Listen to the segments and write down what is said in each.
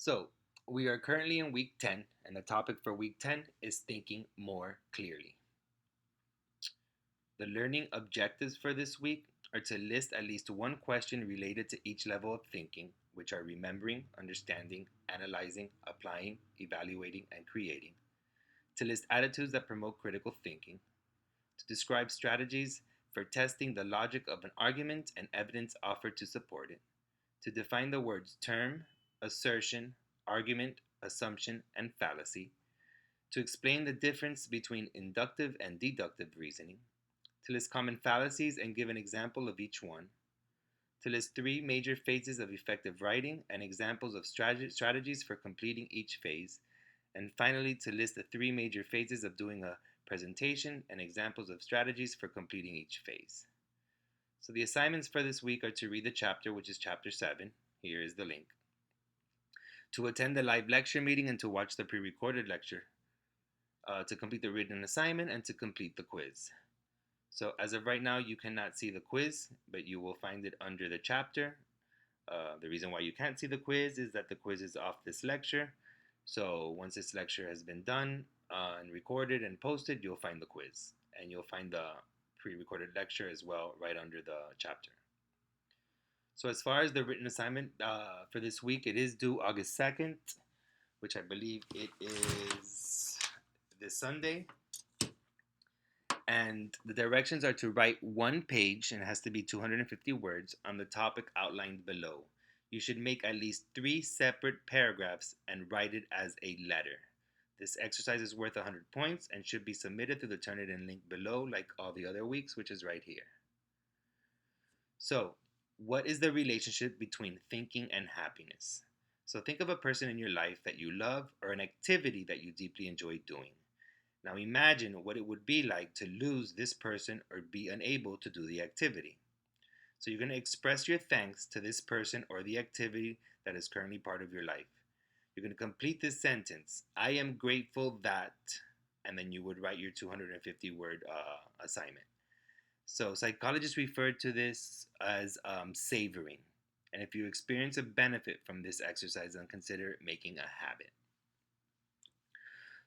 So, we are currently in week 10, and the topic for week 10 is thinking more clearly. The learning objectives for this week are to list at least one question related to each level of thinking, which are remembering, understanding, analyzing, applying, evaluating, and creating. To list attitudes that promote critical thinking. To describe strategies for testing the logic of an argument and evidence offered to support it. To define the words term, assertion, argument, assumption, and fallacy. To explain the difference between inductive and deductive reasoning. To list common fallacies and give an example of each one. To list three major phases of effective writing and examples of strategies for completing each phase. And finally, to list the three major phases of doing a presentation and examples of strategies for completing each phase. So the assignments for this week are to read the chapter, which is chapter 7. Here is the link. To attend the live lecture meeting and to watch the pre-recorded lecture. To complete the written assignment and to complete the quiz. So as of right now, you cannot see the quiz, but you will find it under the chapter. The reason why you can't see the quiz is that the quiz is off this lecture. So once this lecture has been done and recorded and posted, you'll find the quiz. And you'll find the pre-recorded lecture as well right under the chapter. So as far as the written assignment for this week, it is due August 2nd, which I believe it is this Sunday. And the directions are to write one page, and it has to be 250 words, on the topic outlined below. You should make at least 3 separate paragraphs and write it as a letter. This exercise is worth 100 points and should be submitted through the Turnitin link below, like all the other weeks, which is right here. So, what is the relationship between thinking and happiness? So think of a person in your life that you love or an activity that you deeply enjoy doing. Now imagine what it would be like to lose this person or be unable to do the activity. So you're going to express your thanks to this person or the activity that is currently part of your life. You're going to complete this sentence. I am grateful that, and then you would write your 250 word assignment. So psychologists refer to this as savoring. And if you experience a benefit from this exercise, then consider making a habit.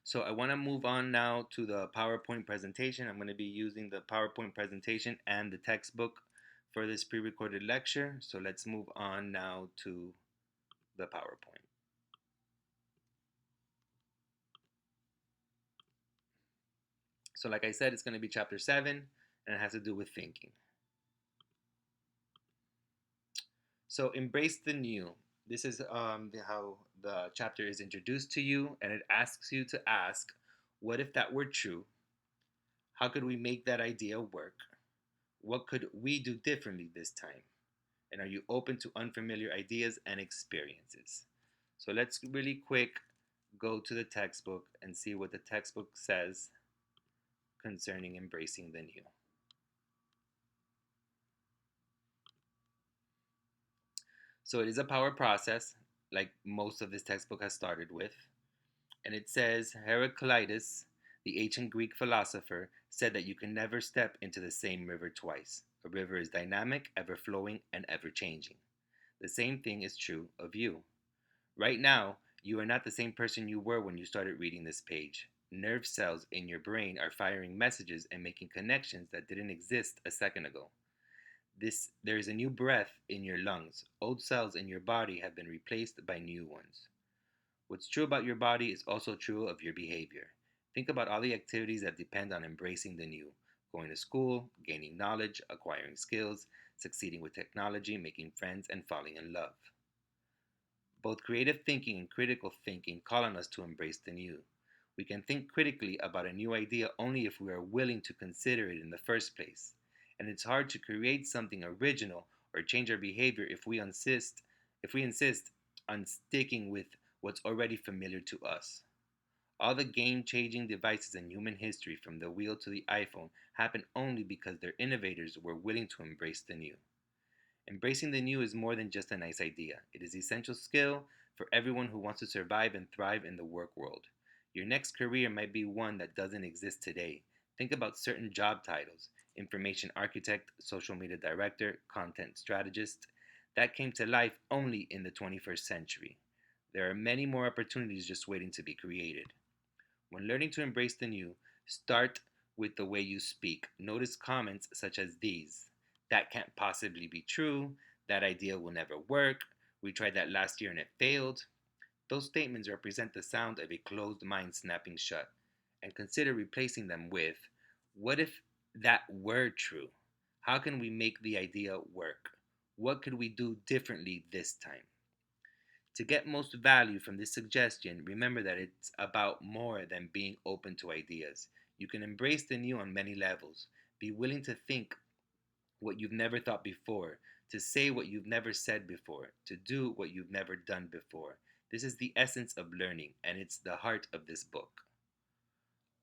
So I want to move on now to the PowerPoint presentation. I'm going to be using the PowerPoint presentation and the textbook for this pre-recorded lecture. So let's move on now to the PowerPoint. So like I said, it's going to be chapter 7, and it has to do with thinking. So embrace the new. This is how the chapter is introduced to you, and it asks you to ask, what if that were true? How could we make that idea work? What could we do differently this time? And are you open to unfamiliar ideas and experiences? So let's really quick go to the textbook and see what the textbook says concerning embracing the new. So it is a power process, like most of this textbook has started with. And it says Heraclitus, the ancient Greek philosopher, said that you can never step into the same river twice. A river is dynamic, ever flowing, and ever changing. The same thing is true of you. Right now, you are not the same person you were when you started reading this page. Nerve cells in your brain are firing messages and making connections that didn't exist a second ago. There is a new breath in your lungs. Old cells in your body have been replaced by new ones. What's true about your body is also true of your behavior. Think about all the activities that depend on embracing the new: going to school, gaining knowledge, acquiring skills, succeeding with technology, making friends, and falling in love. Both creative thinking and critical thinking call on us to embrace the new. We can think critically about a new idea only if we are willing to consider it in the first place. And it's hard to create something original or change our behavior if we insist on sticking with what's already familiar to us. All the game-changing devices in human history, from the wheel to the iPhone, happen only because their innovators were willing to embrace the new. Embracing the new is more than just a nice idea. It is an essential skill for everyone who wants to survive and thrive in the work world. Your next career might be one that doesn't exist today. Think about certain job titles: information architect, social media director, content strategist, that came to life only in the 21st century. There are many more opportunities just waiting to be created. When learning to embrace the new, start with the way you speak. Notice comments such as these: "That can't possibly be true," "That idea will never work," "We tried that last year and it failed." Those statements represent the sound of a closed mind snapping shut. And consider replacing them with: "What if that were true? How can we make the idea work? What could we do differently this time?" To get most value from this suggestion, remember that it's about more than being open to ideas. You can embrace the new on many levels. Be willing to think what you've never thought before, to say what you've never said before, to do what you've never done before. This is the essence of learning, and it's the heart of this book.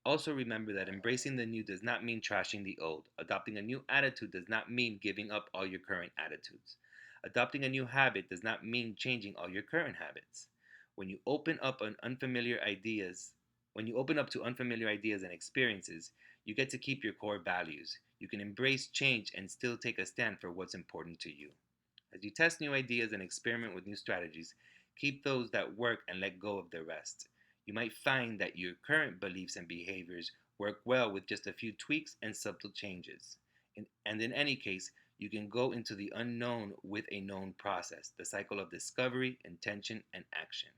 Also, remember that embracing the new does not mean trashing the old. Adopting a new attitude does not mean giving up all your current attitudes. Adopting a new habit does not mean changing all your current habits. When you open up on unfamiliar ideas, when you open up to unfamiliar ideas and experiences, you get to keep your core values. You can embrace change and still take a stand for what's important to you. As you test new ideas and experiment with new strategies, keep those that work and let go of the rest. You might find that your current beliefs and behaviors work well with just a few tweaks and subtle changes. And in any case, you can go into the unknown with a known process, the cycle of discovery, intention, and action.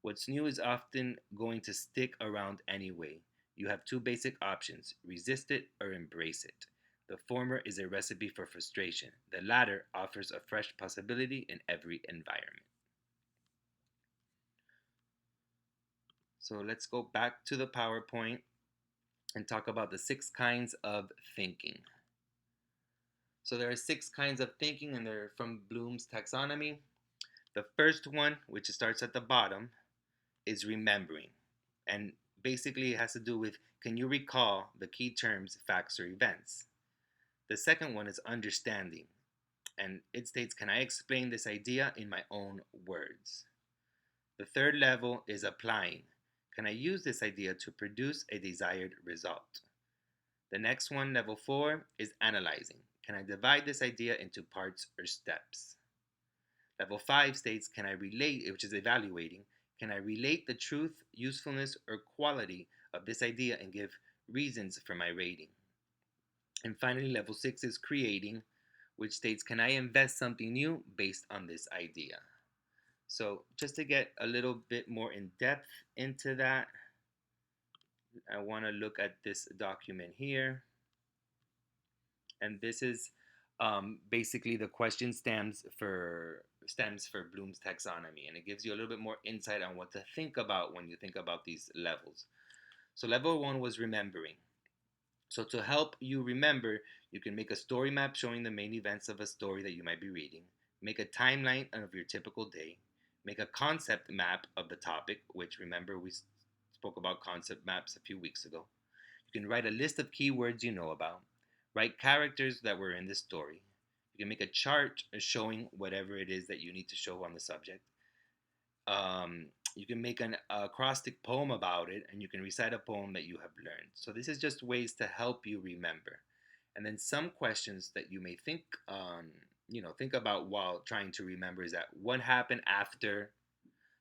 What's new is often going to stick around anyway. You have two basic options: resist it or embrace it. The former is a recipe for frustration, the latter offers a fresh possibility in every environment. So let's go back to the PowerPoint and talk about the 6 kinds of thinking. So there are 6 kinds of thinking, and they're from Bloom's taxonomy. The first one, which starts at the bottom, is remembering. And basically, it has to do with, can you recall the key terms, facts, or events? The second one is understanding. And it states, can I explain this idea in my own words? The third level is applying. Can I use this idea to produce a desired result? The next one, level 4, is analyzing. Can I divide this idea into parts or steps? Level 5 states, can I relate, which is evaluating, can I relate the truth, usefulness, or quality of this idea and give reasons for my rating? And finally, level 6 is creating, which states, can I invest something new based on this idea? So just to get a little bit more in depth into that, I want to look at this document here. And this is basically the question stems for Bloom's taxonomy, and it gives you a little bit more insight on what to think about when you think about these levels. So level 1 was remembering. So to help you remember, you can make a story map showing the main events of a story that you might be reading, make a timeline of your typical day, make a concept map of the topic, which, remember, we spoke about concept maps a few weeks ago. You can write a list of keywords you know about, write characters that were in this story. You can make a chart showing whatever it is that you need to show on the subject. You can make an acrostic poem about it, and you can recite a poem that you have learned. So this is just ways to help you remember. And then some questions that you may think about while trying to remember is that: what happened after,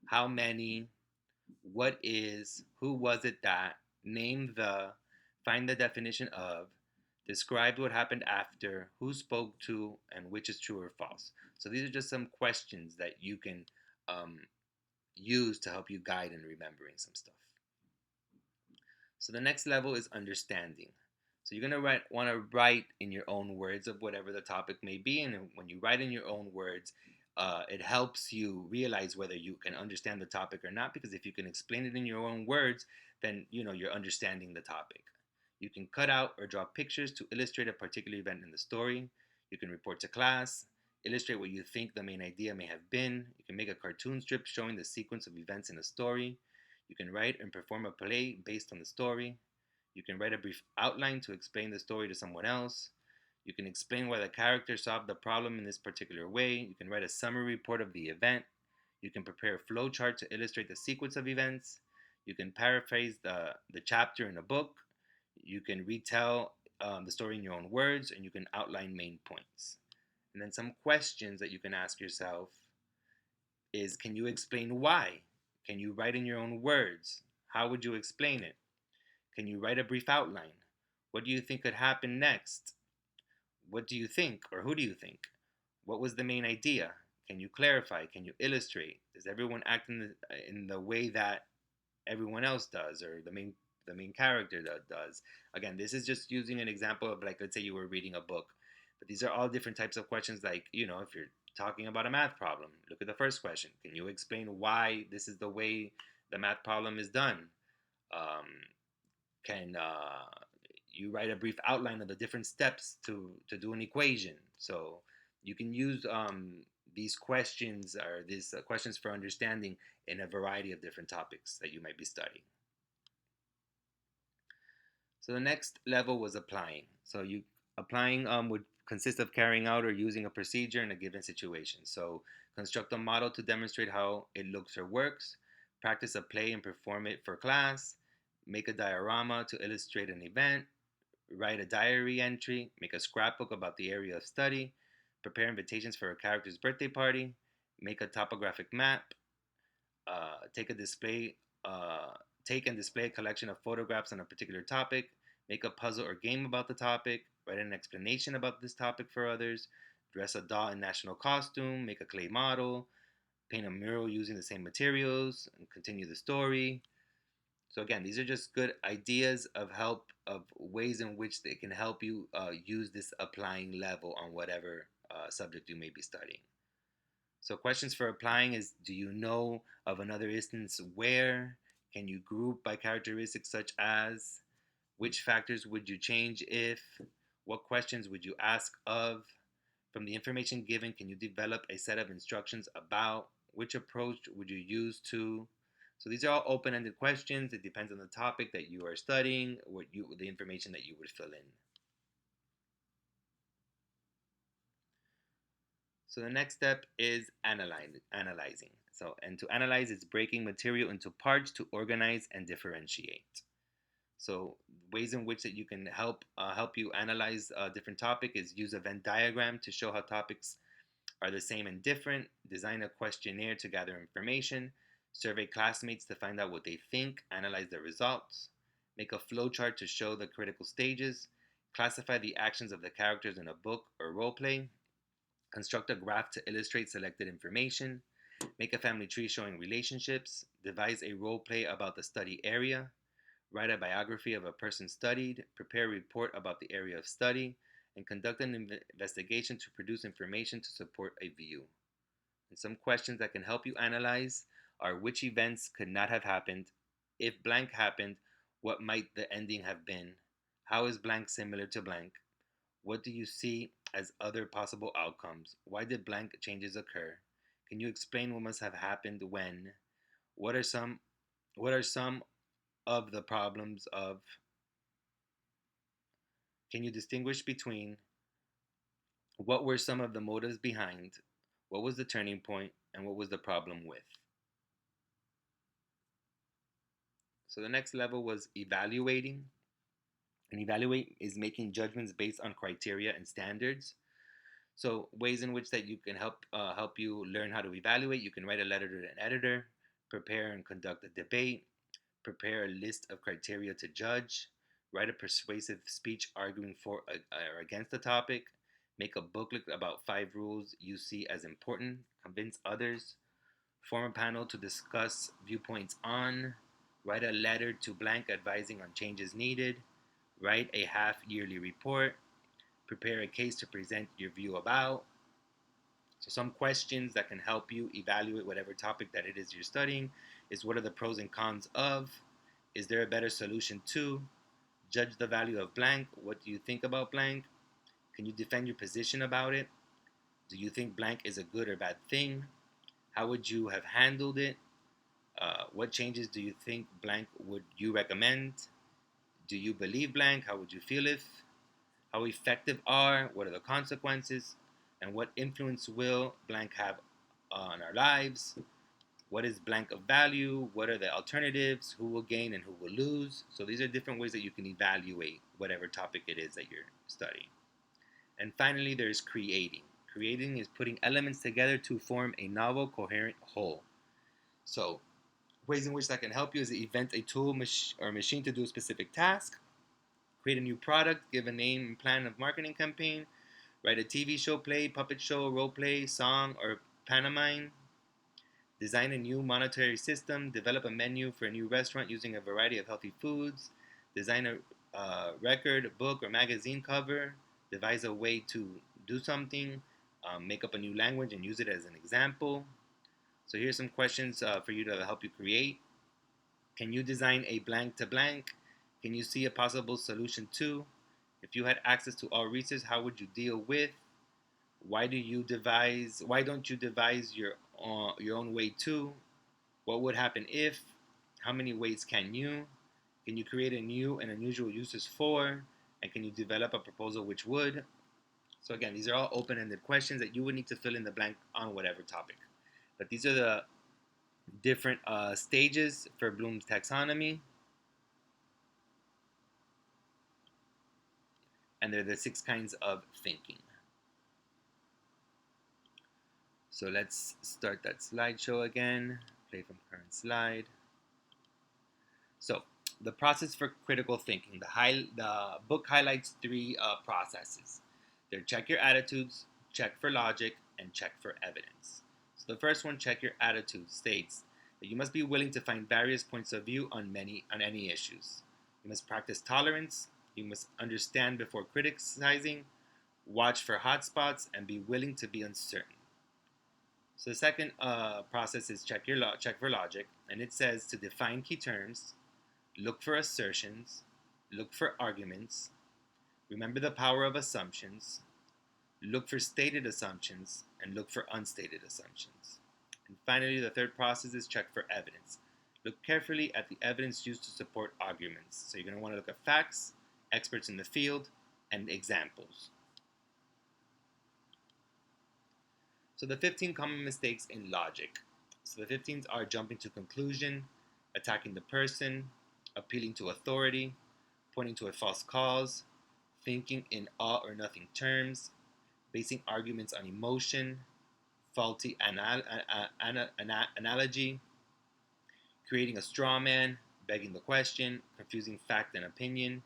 how many, what is, who was it that, name the, find the definition of, describe what happened after, who spoke to, and which is true or false. So these are just some questions that you can um, use to help you guide in remembering some stuff. So the next level is understanding. So you're gonna want to write in your own words of whatever the topic may be, and when you write in your own words, it helps you realize whether you can understand the topic or not. Because if you can explain it in your own words, then you're understanding the topic. You can cut out or draw pictures to illustrate a particular event in the story. You can report to class, illustrate what you think the main idea may have been. You can make a cartoon strip showing the sequence of events in a story. You can write and perform a play based on the story. You can write a brief outline to explain the story to someone else. You can explain why the character solved the problem in this particular way. You can write a summary report of the event. You can prepare a flow chart to illustrate the sequence of events. You can paraphrase the chapter in a book. You can retell the story in your own words, and you can outline main points. And then some questions that you can ask yourself is, can you explain why? Can you write in your own words? How would you explain it? Can you write a brief outline? What do you think could happen next? What do you think, or who do you think? What was the main idea? Can you clarify? Can you illustrate? Does everyone act in the way that everyone else does, or the main character does? Again, this is just using an example of, like, let's say you were reading a book, but these are all different types of questions. Like, if you're talking about a math problem, look at the first question. Can you explain why this is the way the math problem is done? Um, can you write a brief outline of the different steps to do an equation? So you can use these questions, or these questions for understanding, in a variety of different topics that you might be studying. So the next level was applying. So you applying would consist of carrying out or using a procedure in a given situation. So construct a model to demonstrate how it looks or works, practice a play and perform it for class, make a diorama to illustrate an event, write a diary entry, make a scrapbook about the area of study, prepare invitations for a character's birthday party, make a topographic map, take a display, uh, take and display a collection of photographs on a particular topic, make a puzzle or game about the topic, write an explanation about this topic for others, dress a doll in national costume, make a clay model, paint a mural using the same materials, and continue the story. So again, these are just good ideas of ways in which they can help you use this applying level on whatever subject you may be studying. So questions for applying is, do you know of another instance where? Can you group by characteristics such as? Which factors would you change if? What questions would you ask of? From the information given, can you develop a set of instructions about? Which approach would you use to? So these are all open-ended questions. It depends on the topic that you are studying, the information that you would fill in. So the next step is analyzing. So, and to analyze is breaking material into parts to organize and differentiate. So ways in which that you can help you analyze a different topic is use a Venn diagram to show how topics are the same and different, design a questionnaire to gather information, survey classmates to find out what they think, analyze the results, make a flowchart to show the critical stages, classify the actions of the characters in a book or role play, construct a graph to illustrate selected information, make a family tree showing relationships, devise a role play about the study area, write a biography of a person studied, prepare a report about the area of study, and conduct an investigation to produce information to support a view. And some questions that can help you analyze are, which events could not have happened? If blank happened, what might the ending have been? How is blank similar to blank? What do you see as other possible outcomes? Why did blank changes occur? Can you explain what must have happened when? What are some what are some of the problems of? Can you distinguish between? What were some of the motives behind? What was the turning point? And what was the problem with? So the next level was evaluating. And evaluate is making judgments based on criteria and standards. So ways in which that you can help you learn how to evaluate. You can write a letter to an editor, prepare and conduct a debate, prepare a list of criteria to judge, write a persuasive speech arguing for or against the topic, make a booklet about 5 rules you see as important, convince others, form a panel to discuss viewpoints on, write a letter to blank advising on changes needed, write a half yearly report, prepare a case to present your view about. So some questions that can help you evaluate whatever topic that it is you're studying is, what are the pros and cons of? Is there a better solution to? Judge the value of blank. What do you think about blank? Can you defend your position about it? Do you think blank is a good or bad thing? How would you have handled it? What changes do you think blank would you recommend? Do you believe blank? How would you feel if? How effective are? What are the consequences? And what influence will blank have on our lives? What is blank of value? What are the alternatives? Who will gain and who will lose? So these are different ways that you can evaluate whatever topic it is that you're studying. And finally, there's creating. Creating is putting elements together to form a novel, coherent whole. So, ways in which that can help you is invent a tool or machine to do a specific task, create a new product, give a name and plan of marketing campaign, write a TV show, play, puppet show, role play, song, or pantomime, design a new monetary system, develop a menu for a new restaurant using a variety of healthy foods, design a record, book, or magazine cover, devise a way to do something, make up a new language and use it as an example. So here's some questions for you to help you create. Can you design a blank to blank? Can you see a possible solution to? If you had access to all resources, how would you deal with? Why don't you devise your own way to? What would happen if? How many ways can you? Can you create a new and unusual uses for? And can you develop a proposal which would? So again, these are all open-ended questions that you would need to fill in the blank on whatever topic. But these are the different stages for Bloom's taxonomy, and they're the 6 kinds of thinking. So let's start that slideshow again. Play from current slide. So the process for critical thinking. The book highlights 3 processes. They're check your attitudes, check for logic, and check for evidence. So the first one, check your attitude, states that you must be willing to find various points of view on any issues. You must practice tolerance. You must understand before criticizing, watch for hot spots, and be willing to be uncertain. So the second process is check for logic, and it says to define key terms, look for assertions, look for arguments, remember the power of assumptions, look for stated assumptions, and look for unstated assumptions. And finally, the third process is check for evidence. Look carefully at the evidence used to support arguments. So you're going to want to look at facts, experts in the field, and examples. So the 15 common mistakes in logic. So the 15s are jumping to conclusion, attacking the person, appealing to authority, pointing to a false cause, thinking in all or nothing terms, basing arguments on emotion, faulty analogy, creating a straw man, begging the question, confusing fact and opinion,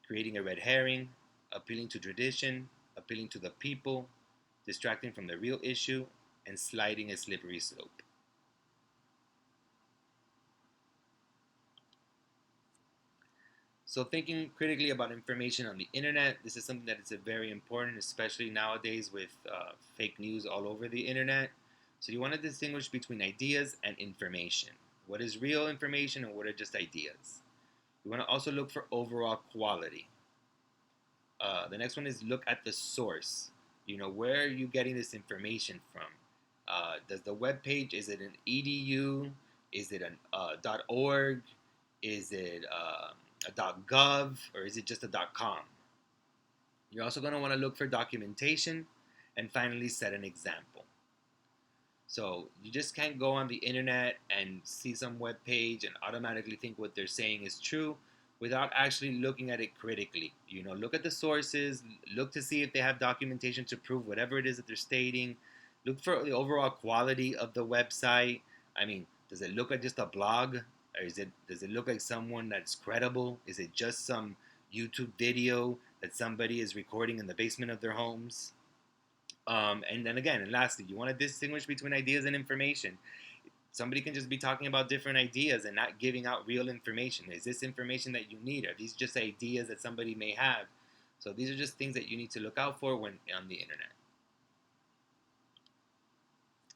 creating a red herring, appealing to tradition, appealing to the people, distracting from the real issue, and sliding a slippery slope. So thinking critically about information on the internet, this is something that is very important, especially nowadays with fake news all over the internet. So you want to distinguish between ideas and information. What is real information and what are just ideas? You want to also look for overall quality. The next one is look at the source. Where are you getting this information from? Does the web page, is it an edu? Is it an .org? Is it a .gov? Or is it just a .com? You're also going to want to look for documentation, and finally set an example. So you just can't go on the internet and see some web page and automatically think what they're saying is true without actually looking at it critically. Look at the sources, look to see if they have documentation to prove whatever it is that they're stating. Look for the overall quality of the website. I mean, does it look like just a blog? Or does it look like someone that's credible? Is it just some YouTube video that somebody is recording in the basement of their homes? And then again, and lastly, you want to distinguish between ideas and information. Somebody can just be talking about different ideas and not giving out real information. Is this information that you need? Are these just ideas that somebody may have? So these are just things that you need to look out for when on the internet.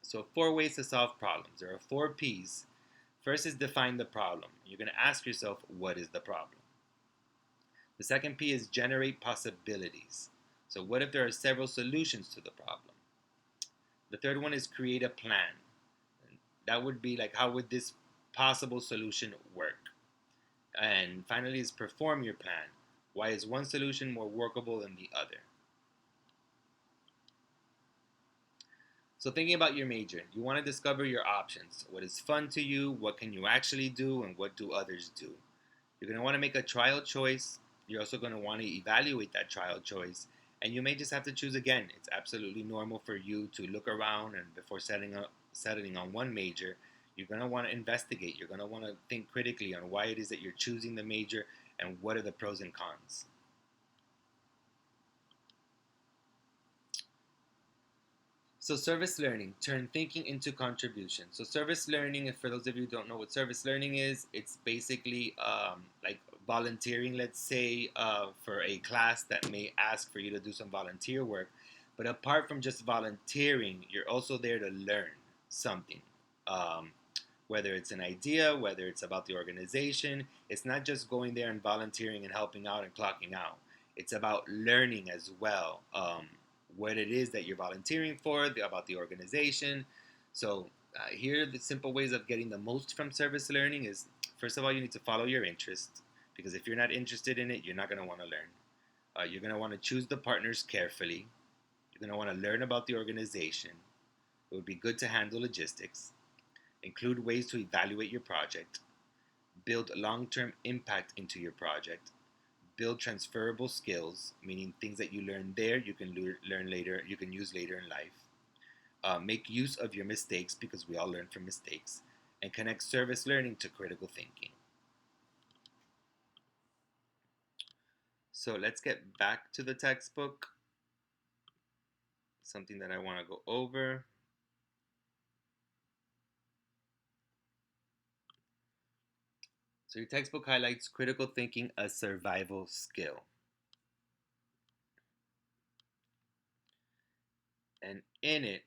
So 4 ways to solve problems. There are 4 P's. First is define the problem. You're going to ask yourself, what is the problem? The second P is generate possibilities. So what if there are several solutions to the problem? The third one is create a plan. That would be like, how would this possible solution work? And finally is perform your plan. Why is one solution more workable than the other? So thinking about your major, you want to discover your options. What is fun to you? What can you actually do? And what do others do? You're going to want to make a trial choice. You're also going to want to evaluate that trial choice. And you may just have to choose again. It's absolutely normal for you to look around, and before settling on one major, you're going to want to investigate. You're going to want to think critically on why it is that you're choosing the major and what are the pros and cons. So service learning, turn thinking into contribution. So service learning, if for those of you who don't know what service learning is, it's basically like volunteering, let's say, for a class that may ask for you to do some volunteer work. But apart from just volunteering, you're also there to learn something. Um, whether it's an idea, whether it's about the organization, it's not just going there and volunteering and helping out and clocking out. It's about learning as well. What it is that you're volunteering for, about the organization. So, here are the simple ways of getting the most from service learning is first of all, you need to follow your interest because if you're not interested in it, you're not going to want to learn. You're going to want to choose the partners carefully. You're going to want to learn about the organization. It would be good to handle logistics, include ways to evaluate your project, build long term impact into your project, build transferable skills, meaning things that you learn there you can learn later, you can use later in life. Make use of your mistakes because we all learn from mistakes, and connect service learning to critical thinking. So let's get back to the textbook, something that I want to go over. So your textbook highlights critical thinking a survival skill. And in it,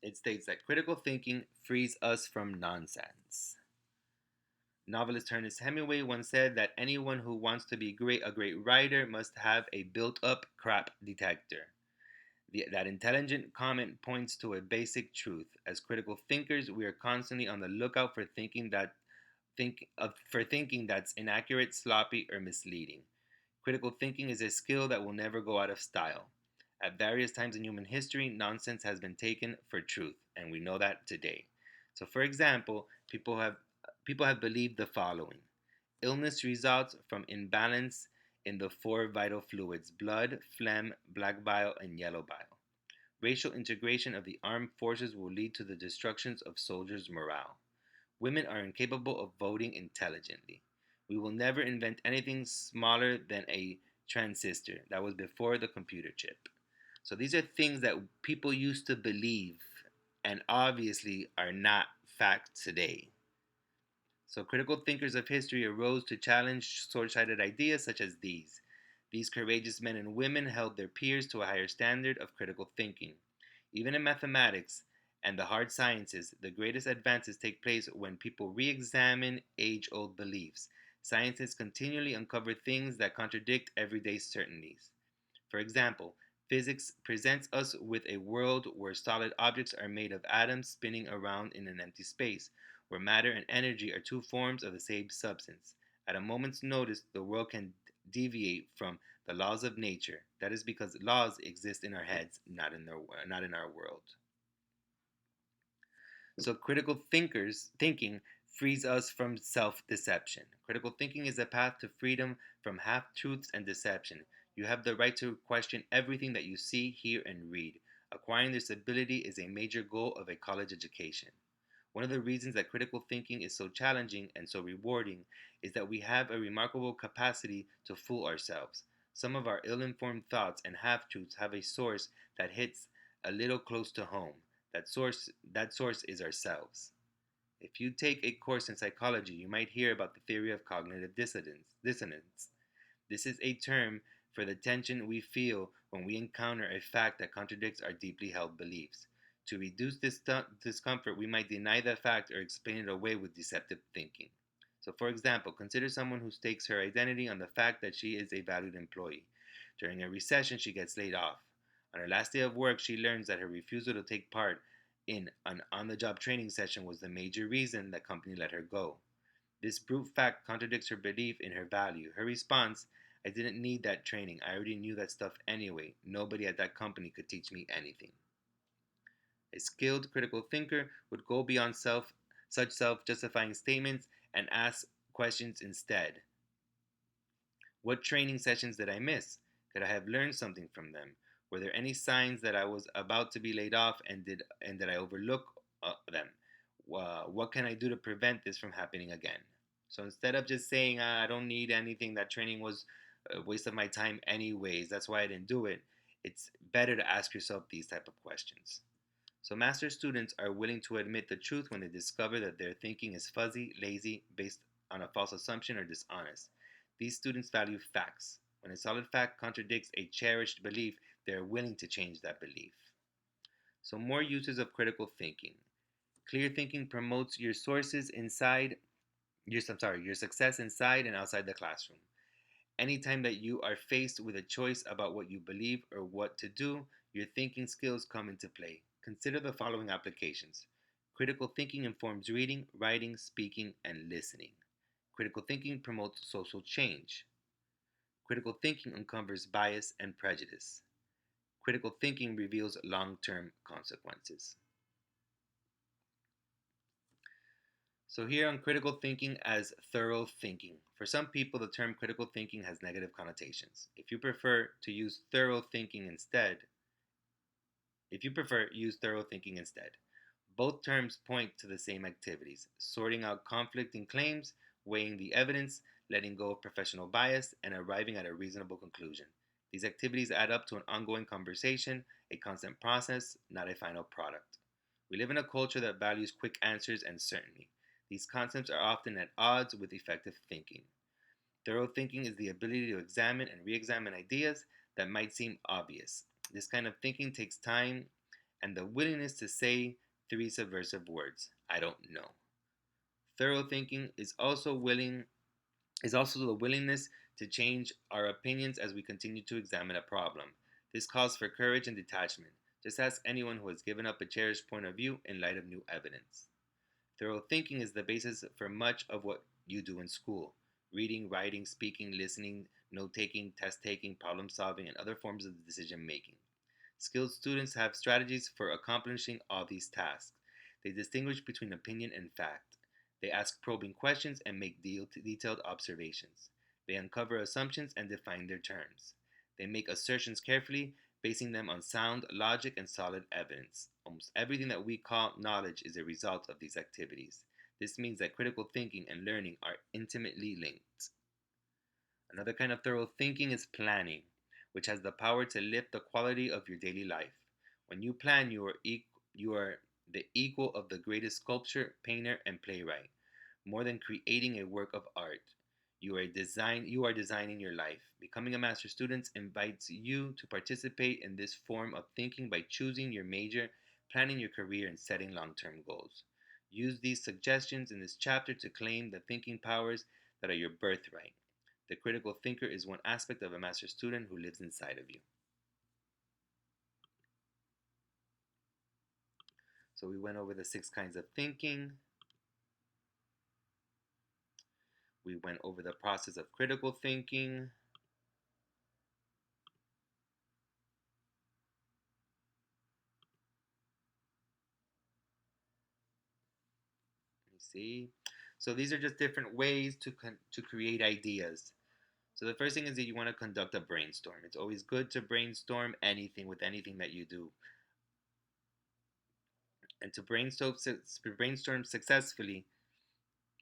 it states that critical thinking frees us from nonsense. Novelist Ernest Hemingway once said that anyone who wants to be a great writer must have a built-up crap detector. That intelligent comment points to a basic truth. As critical thinkers, we are constantly on the lookout for thinking that's inaccurate, sloppy, or misleading. Critical thinking is a skill that will never go out of style. At various times in human history, nonsense has been taken for truth, and we know that today. So, for example, people have believed the following: illness results from imbalance in the four vital fluids: blood, phlegm, black bile, and yellow bile. Racial integration of the armed forces will lead to the destruction of soldiers' morale. Women are incapable of voting intelligently. We will never invent anything smaller than a transistor. That was before the computer chip. So these are things that people used to believe and obviously are not fact today. So critical thinkers of history arose to challenge short-sighted ideas such as these. These courageous men and women held their peers to a higher standard of critical thinking. Even in mathematics and the hard sciences, the greatest advances take place when people re examine age old beliefs. Scientists continually uncover things that contradict everyday certainties. For example, physics presents us with a world where solid objects are made of atoms spinning around in an empty space, where matter and energy are two forms of the same substance. At a moment's notice, the world can deviate from the laws of nature. That is because laws exist in our heads, not in our world. So thinking frees us from self-deception. Critical thinking is a path to freedom from half-truths and deception. You have the right to question everything that you see, hear, and read. Acquiring this ability is a major goal of a college education. One of the reasons that critical thinking is so challenging and so rewarding is that we have a remarkable capacity to fool ourselves. Some of our ill informed thoughts and half truths have a source that hits a little close to home. That source is ourselves. If you take a course in psychology, you might hear about the theory of cognitive dissonance. This is a term for the tension we feel when we encounter a fact that contradicts our deeply held beliefs. To reduce this discomfort, we might deny the fact or explain it away with deceptive thinking. So, for example, consider someone who stakes her identity on the fact that she is a valued employee. During a recession, she gets laid off. On her last day of work, she learns that her refusal to take part in an on the job training session was the major reason the company let her go. This brute fact contradicts her belief in her value. Her response: I didn't need that training. I already knew that stuff anyway. Nobody at that company could teach me anything. A skilled critical thinker would go beyond such self-justifying statements and ask questions instead. What training sessions did I miss? Could I have learned something from them? Were there any signs that I was about to be laid off and did I overlook them? What can I do to prevent this from happening again? So instead of just saying, I don't need anything, that training was a waste of my time anyways, that's why I didn't do it, it's better to ask yourself these type of questions. So master students are willing to admit the truth when they discover that their thinking is fuzzy, lazy, based on a false assumption, or dishonest. These students value facts. When a solid fact contradicts a cherished belief, they are willing to change that belief. So more uses of critical thinking. Clear thinking promotes your sources inside your success inside and outside the classroom. Anytime that you are faced with a choice about what you believe or what to do, your thinking skills come into play. Consider the following applications. Critical thinking informs reading, writing, speaking, and listening. Critical thinking promotes social change. Critical thinking uncovers bias and prejudice. Critical thinking reveals long term consequences. So, here on critical thinking as thorough thinking. For some people, the term critical thinking has negative connotations. If you prefer, use thorough thinking instead. Both terms point to the same activities: sorting out conflicting claims, weighing the evidence, letting go of professional bias, and arriving at a reasonable conclusion. These activities add up to an ongoing conversation, a constant process, not a final product. We live in a culture that values quick answers and certainty. These concepts are often at odds with effective thinking. Thorough thinking is the ability to examine and re examine ideas that might seem obvious. This kind of thinking takes time and the willingness to say three subversive words: I don't know. Thorough thinking is also the willingness to change our opinions as we continue to examine a problem. This calls for courage and detachment. Just ask anyone who has given up a cherished point of view in light of new evidence. Thorough thinking is the basis for much of what you do in school: reading, writing, speaking, listening, note taking, test taking, problem solving, and other forms of decision making. Skilled students have strategies for accomplishing all these tasks. They distinguish between opinion and fact. They ask probing questions and make detailed observations. They uncover assumptions and define their terms. They make assertions carefully, basing them on sound logic and solid evidence. Almost everything that we call knowledge is a result of these activities. This means that critical thinking and learning are intimately linked. Another kind of thorough thinking is planning, which has the power to lift the quality of your daily life. When you plan, you are the equal of the greatest sculptor, painter, and playwright. More than creating a work of art, you are designing your life. Becoming a master student invites you to participate in this form of thinking by choosing your major, planning your career, and setting long-term goals. Use these suggestions in this chapter to claim the thinking powers that are your birthright. The critical thinker is one aspect of a master student who lives inside of you. So we went over the 6 kinds of thinking. We went over the process of critical thinking. Let me see. So these are just different ways to create ideas. So the first thing is that you want to conduct a brainstorm. It's always good to brainstorm anything with anything that you do. And to brainstorm successfully,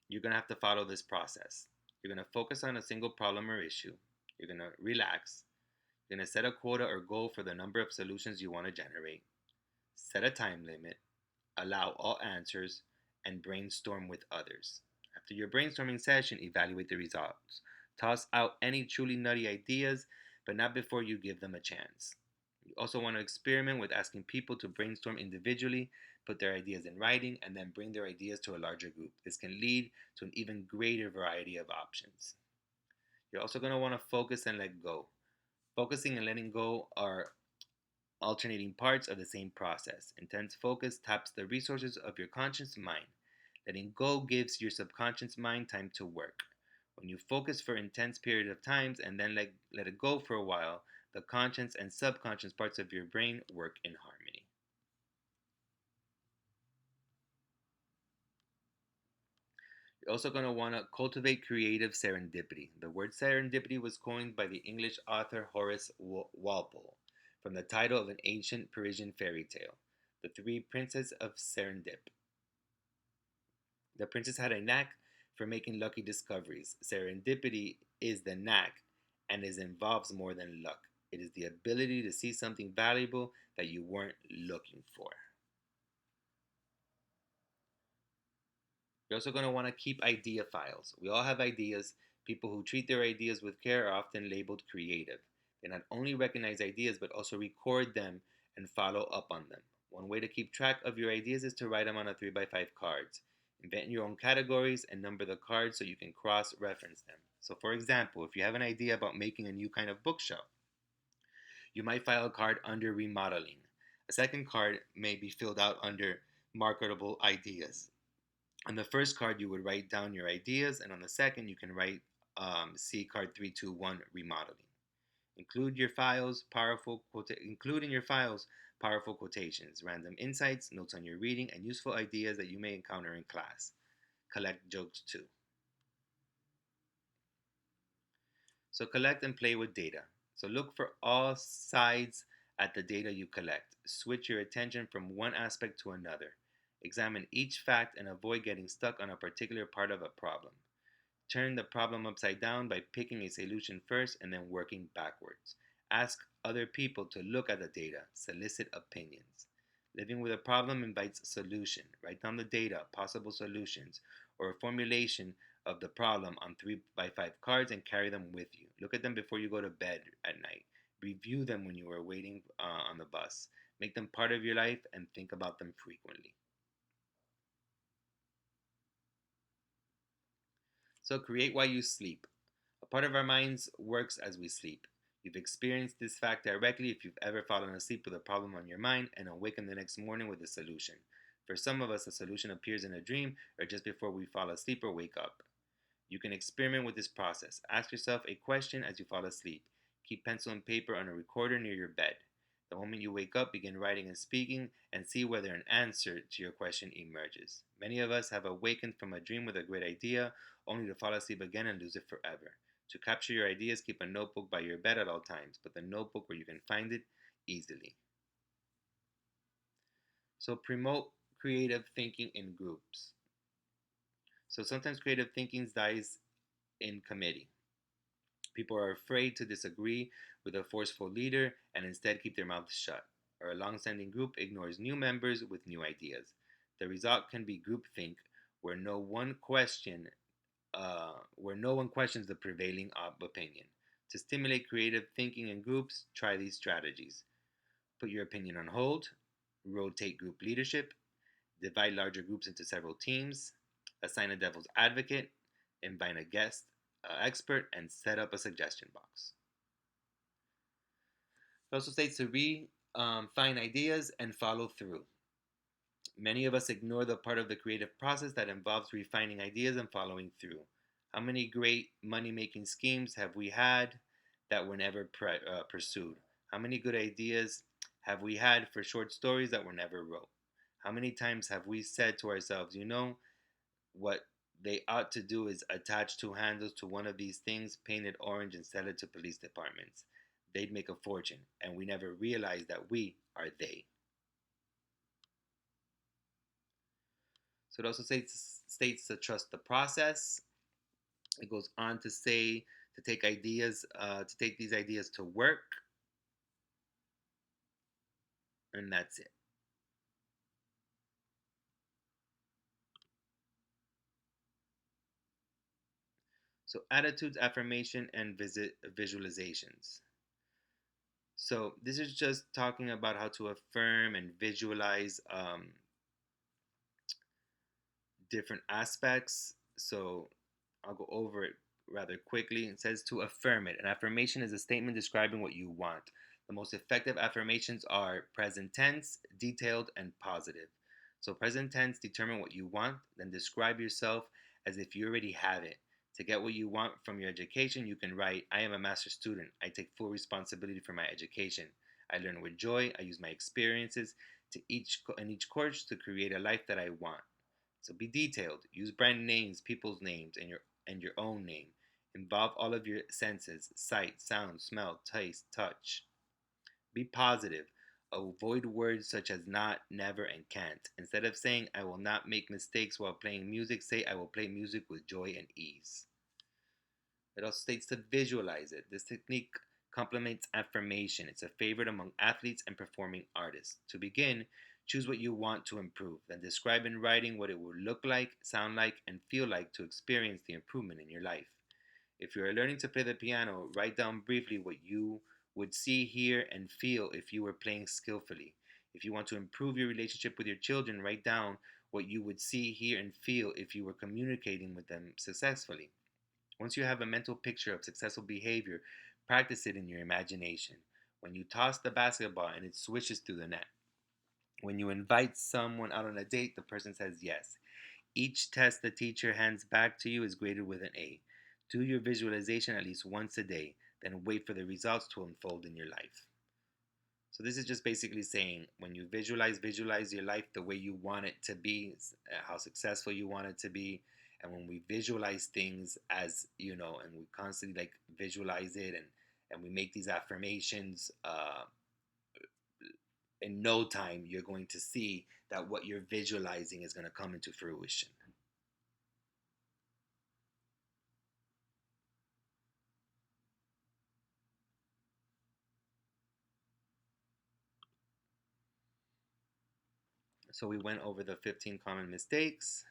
you're going to have to follow this process. You're going to focus on a single problem or issue. You're going to relax. You're going to set a quota or goal for the number of solutions you want to generate. Set a time limit. Allow all answers. And brainstorm with others. After your brainstorming session, evaluate the results. Toss out any truly nutty ideas, but not before you give them a chance. You also want to experiment with asking people to brainstorm individually, put their ideas in writing, and then bring their ideas to a larger group. This can lead to an even greater variety of options. You're also going to want to focus and let go. Focusing and letting go are alternating parts of the same process. Intense focus taps the resources of your conscious mind. Letting go gives your subconscious mind time to work. When you focus for intense period of times and then let it go for a while, the conscious and subconscious parts of your brain work in harmony. You're also going to want to cultivate creative serendipity. The word serendipity was coined by the English author Horace Walpole from the title of an ancient Parisian fairy tale, The Three Princes of Serendip. The princess had a knack for making lucky discoveries. Serendipity is the knack and it involves more than luck. It is the ability to see something valuable that you weren't looking for. You're also going to want to keep idea files. We all have ideas. People who treat their ideas with care are often labeled creative. They not only recognize ideas but also record them and follow up on them. One way to keep track of your ideas is to write them on a 3 by 5 cards. Invent your own categories and number the cards so you can cross reference them. So, for example, if you have an idea about making a new kind of bookshelf, you might file a card under remodeling. A second card may be filled out under marketable ideas. On the first card, you would write down your ideas, and on the second, you can write C card 321 remodeling. Include in your files powerful quotations, random insights, notes on your reading, and useful ideas that you may encounter in class. Collect jokes too. So collect and play with data. So look for all sides at the data you collect. Switch your attention from one aspect to another. Examine each fact and avoid getting stuck on a particular part of a problem. Turn the problem upside down by picking a solution first and then working backwards. Ask other people to look at the data. Solicit opinions. Living with a problem invites solution. Write down the data, possible solutions, or a formulation of the problem on 3 by 5 cards and carry them with you. Look at them before you go to bed at night. Review them when you are waiting on the bus. Make them part of your life and think about them frequently. So create while you sleep. A part of our minds works as we sleep. You've experienced this fact directly if you've ever fallen asleep with a problem on your mind and awakened the next morning with a solution. For some of us, a solution appears in a dream or just before we fall asleep or wake up. You can experiment with this process. Ask yourself a question as you fall asleep. Keep pencil and paper on a recorder near your bed. The moment you wake up, begin writing and speaking and see whether an answer to your question emerges. Many of us have awakened from a dream with a great idea only to fall asleep again and lose it forever. To capture your ideas, keep a notebook by your bed at all times, but the notebook where you can find it easily. So promote creative thinking in groups. So sometimes creative thinking dies in committee. People are afraid to disagree with a forceful leader and instead keep their mouths shut. Or a long-standing group ignores new members with new ideas. The result can be groupthink, where no one questions the prevailing opinion. To stimulate creative thinking in groups, try these strategies. Put your opinion on hold, rotate group leadership, divide larger groups into several teams, assign a devil's advocate, invite a guest expert, and set up a suggestion box. It also states to find ideas and follow through. Many of us ignore the part of the creative process that involves refining ideas and following through. How many great money making schemes have we had that were never pursued? How many good ideas have we had for short stories that were never wrote? How many times have we said to ourselves, what they ought to do is attach two handles to one of these things, paint it orange, and sell it to police departments? They'd make a fortune, and we never realize that we are they. So it also states to trust the process. It goes on to say to take these ideas to work, and that's it. So attitudes, affirmation, and visualizations. So this is just talking about how to affirm and visualize different aspects. So I'll go over it rather quickly. It says to affirm it. An affirmation is a statement describing what you want. The most effective affirmations are present tense, detailed, and positive. So present tense, determine what you want, then describe yourself as if you already have it. To get what you want from your education, you can write, I am a master student. I take full responsibility for my education. I learn with joy. I use my experiences in each course to create a life that I want. So be detailed. Use brand names, people's names, and your own name. Involve all of your senses: sight, sound, smell, taste, touch. Be positive. Avoid words such as not, never, and can't. Instead of saying I will not make mistakes while playing music, say I will play music with joy and ease. It also states to visualize it. This technique complements affirmation. It's a favorite among athletes and performing artists. To begin, choose what you want to improve, then describe in writing what it would look like, sound like, and feel like to experience the improvement in your life. If you are learning to play the piano, write down briefly what you would see, hear, and feel if you were playing skillfully. If you want to improve your relationship with your children, write down what you would see, hear, and feel if you were communicating with them successfully. Once you have a mental picture of successful behavior, practice it in your imagination. When you toss the basketball and it swishes through the net. When you invite someone out on a date, the person says yes. Each test the teacher hands back to you is graded with an A. Do your visualization at least once a day, then wait for the results to unfold in your life. So this is just basically saying when you visualize your life the way you want it to be, how successful you want it to be. And when we visualize things as and we constantly like visualize it, and we make these affirmations, in no time you're going to see that what you're visualizing is going to come into fruition. So we went over the 15 common mistakes.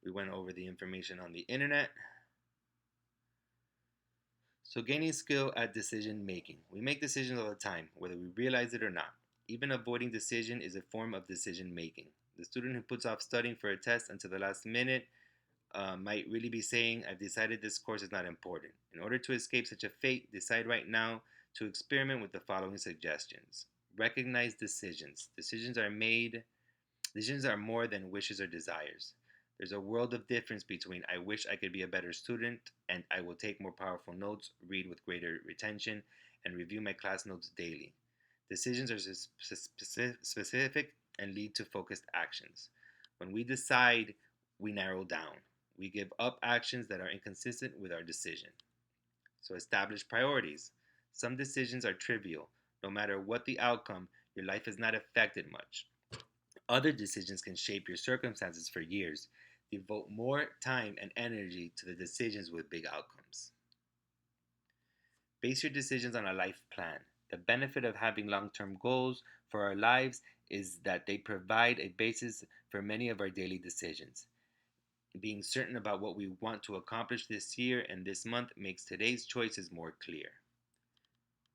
We went over the information on the internet. So gaining skill at decision making. We make decisions all the time, whether we realize it or not. Even avoiding decision is a form of decision making. The student who puts off studying for a test until the last minute might really be saying, I've decided this course is not important. In order to escape such a fate, decide right now to experiment with the following suggestions. Recognize decisions. Decisions are more than wishes or desires. There's a world of difference between I wish I could be a better student and I will take more powerful notes, read with greater retention, and review my class notes daily. Decisions are specific and lead to focused actions. When we decide, we narrow down. We give up actions that are inconsistent with our decision. So establish priorities. Some decisions are trivial. No matter what the outcome, your life is not affected much. Other decisions can shape your circumstances for years. Devote more time and energy to the decisions with big outcomes. Base your decisions on a life plan. The benefit of having long term goals for our lives is that they provide a basis for many of our daily decisions. Being certain about what we want to accomplish this year and this month makes today's choices more clear.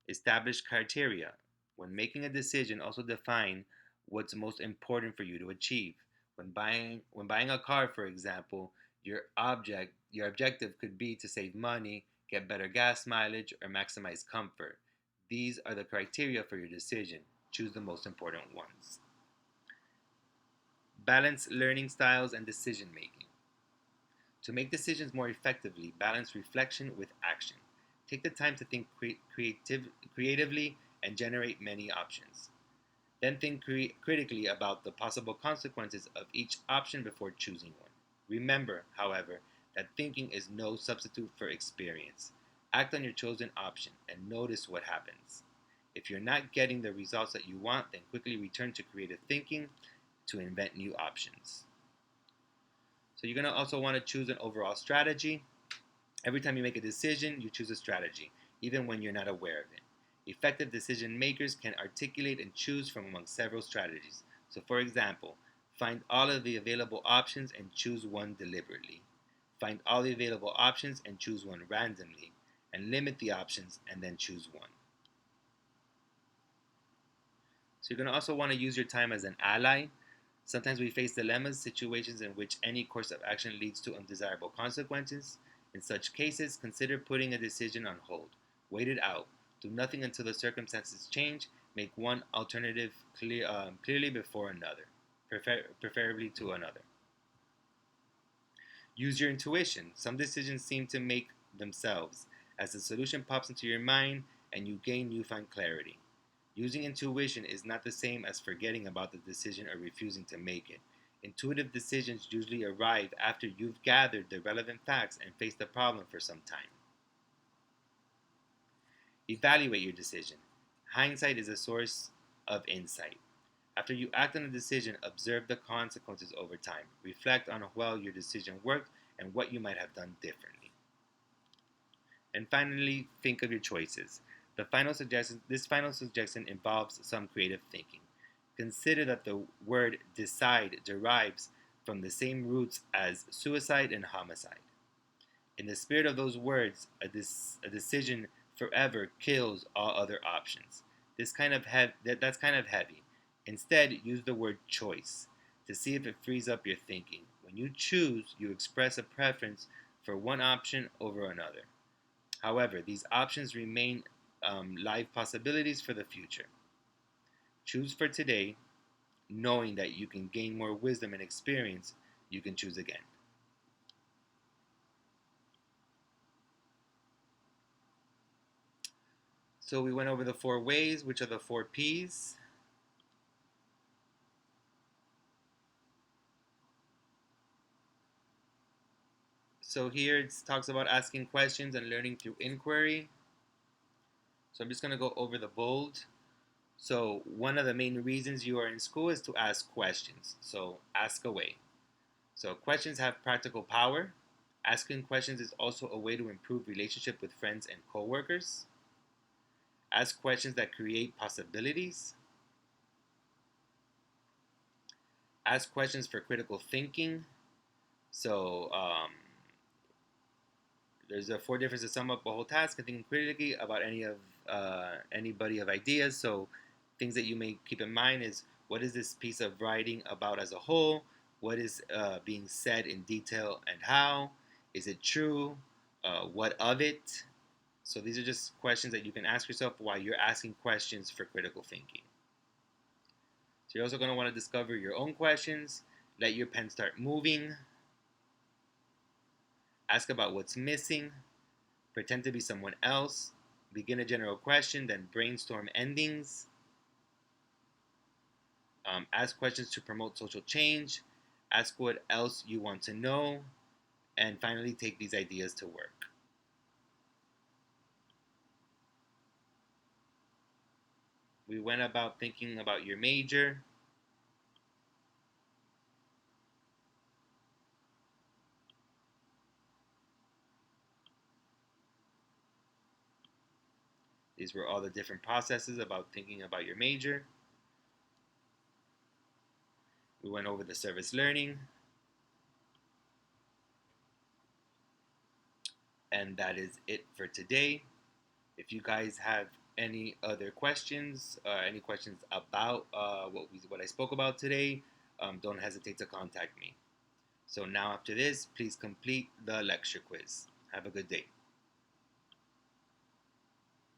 Establish criteria. When making a decision, also define what's most important for you to achieve. When buying a car, for example, your objective could be to save money, get better gas mileage, or maximize comfort. These are the criteria for your decision. Choose the most important ones. Balance learning styles and decision making. To make decisions more effectively, balance reflection with action. Take the time to think creatively and generate many options. Then think critically about the possible consequences of each option before choosing one. Remember, however, that thinking is no substitute for experience. Act on your chosen option and notice what happens. If you're not getting the results that you want, then quickly return to creative thinking to invent new options. So you're going to also want to choose an overall strategy. Every time you make a decision, you choose a strategy, even when you're not aware of it. Effective decision makers can articulate and choose from among several strategies. So, for example, find all of the available options and choose one deliberately. Find all the available options and choose one randomly. And limit the options and then choose one. So, you're going to also want to use your time as an ally. Sometimes we face dilemmas, situations in which any course of action leads to undesirable consequences. In such cases, consider putting a decision on hold. Wait it out. Do nothing until the circumstances change. Make one alternative clearly before another, preferably to another. Use your intuition. Some decisions seem to make themselves as the solution pops into your mind and you gain newfound clarity. Using intuition is not the same as forgetting about the decision or refusing to make it. Intuitive decisions usually arrive after you've gathered the relevant facts and faced the problem for some time. Evaluate your decision. Hindsight is a source of insight. After you act on a decision, observe the consequences over time. Reflect on how well your decision worked and what you might have done differently. And finally, think of your choices. This final suggestion involves some creative thinking. Consider that the word decide derives from the same roots as suicide and homicide. In the spirit of those words, a decision forever kills all other options. That's kind of heavy. Instead, use the word choice to see if it frees up your thinking. When you choose, you express a preference for one option over another. However, these options remain live possibilities for the future. Choose for today, knowing that you can gain more wisdom and experience. You can choose again. So we went over the four ways, which are the four P's. So here it talks about asking questions and learning through inquiry. So I'm just going to go over the bold. So one of the main reasons you are in school is to ask questions. So ask away. So questions have practical power. Asking questions is also a way to improve relationship with friends and coworkers. Ask questions that create possibilities. Ask questions for critical thinking. So there's a four differences to sum up a whole task and thinking critically about any body of ideas. So things that you may keep in mind is, what is this piece of writing about as a whole? What is being said in detail and how? Is it true? What of it? So these are just questions that you can ask yourself while you're asking questions for critical thinking. So you're also going to want to discover your own questions. Let your pen start moving. Ask about what's missing. Pretend to be someone else. Begin a general question, then brainstorm endings. Ask questions to promote social change. Ask what else you want to know. And finally, take these ideas to work. We went about thinking about your major. These were all the different processes about thinking about your major. We went over the service learning. And that is it for today. If you guys have any other questions, any questions about what I spoke about today, don't hesitate to contact me. So now after this, please complete the lecture quiz. Have a good day.